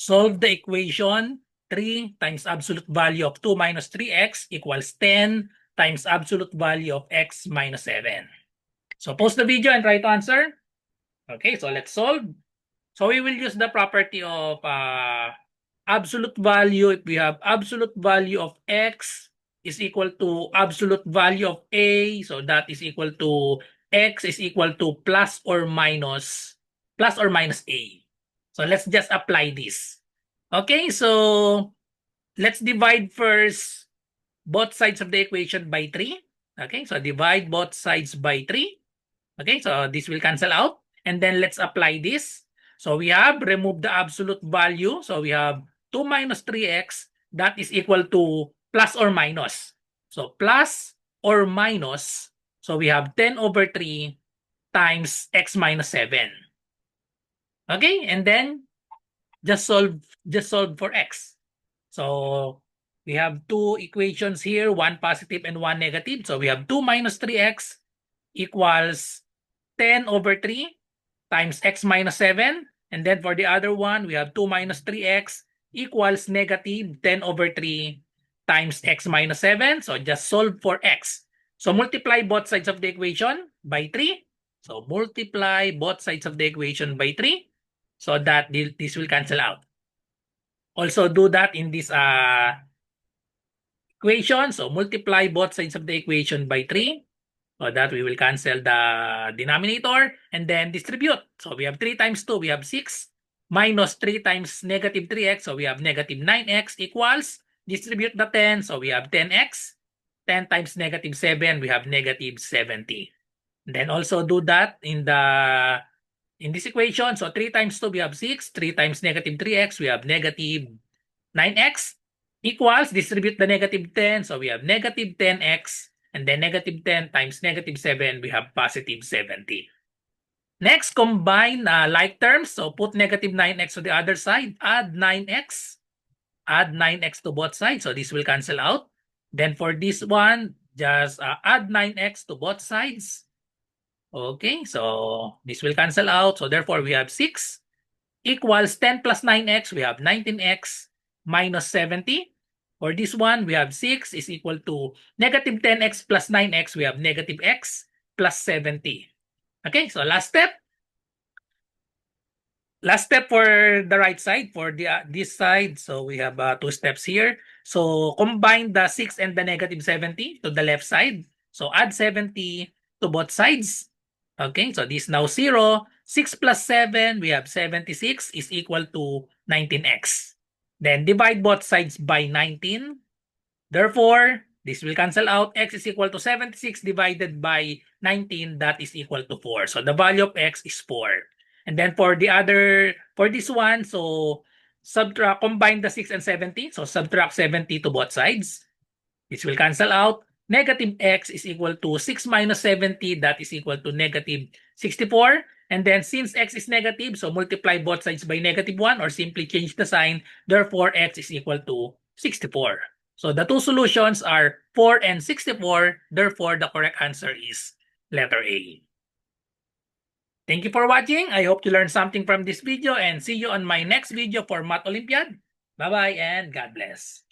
Solve the equation 3 times absolute value of 2 minus 3x equals 10 times absolute value of x minus 7. So pause the video and try to answer. Okay, so let's solve. So we will use the property of absolute value. If we have absolute value of x is equal to absolute value of a, so that is equal to x is equal to plus or minus a. So let's just apply this. Okay, so let's divide first both sides of the equation by 3. Okay, so divide both sides by 3. Okay, so this will cancel out. And then let's apply this. So we have remove the absolute value. So we have 2 minus 3x. That is equal to plus or minus. So plus or minus. So we have 10 over 3 times x minus 7. Okay, and then just solve for x. So we have two equations here, one positive and one negative. So we have 2 minus 3x equals 10 over 3 times x minus 7. And then for the other one, we have 2 minus 3x equals negative 10 over 3 times x minus 7. So just solve for x. So multiply both sides of the equation by 3. So multiply both sides of the equation by 3 so that this will cancel out. Also do that in this equation. So multiply both sides of the equation by 3. So that we will cancel the denominator and then distribute. So we have 3 times 2, we have 6. Minus 3 times negative 3x, so we have negative 9x equals. Distribute the 10, so we have 10x. 10 times negative 7, we have negative 70. Then also do that in this equation. So 3 times 2, we have 6. 3 times negative 3x, we have negative 9x equals. Distribute the negative 10, so we have negative 10x. And then negative 10 times negative 7, we have positive 70. Next, combine like terms. So put negative 9x to the other side. Add 9x. Add 9x to both sides. So this will cancel out. Then for this one, just add 9x to both sides. Okay, so this will cancel out. So therefore, we have 6 equals 10 plus 9x. We have 19x minus 70. For this one, we have 6 is equal to negative 10x plus 9x. We have negative x plus 70. Okay, so last step. Last step for the right side, for this side. So we have 2 steps here. So combine the 6 and the negative 70 to the left side. So add 70 to both sides. Okay, so this now 0. 6 plus 7, we have 76 is equal to 19x. Then divide both sides by 19. Therefore, this will cancel out. X is equal to 76 divided by 19. That is equal to 4. So the value of x is 4. And then for this one, so combine the 6 and 70. So subtract 70 to both sides. This will cancel out. Negative x is equal to 6 minus 70. That is equal to negative 64. And then since x is negative, so multiply both sides by negative 1 or simply change the sign. Therefore, x is equal to 64. So the two solutions are 4 and 64. Therefore, the correct answer is letter A. Thank you for watching. I hope you learned something from this video and see you on my next video for Math Olympiad. Bye-bye and God bless.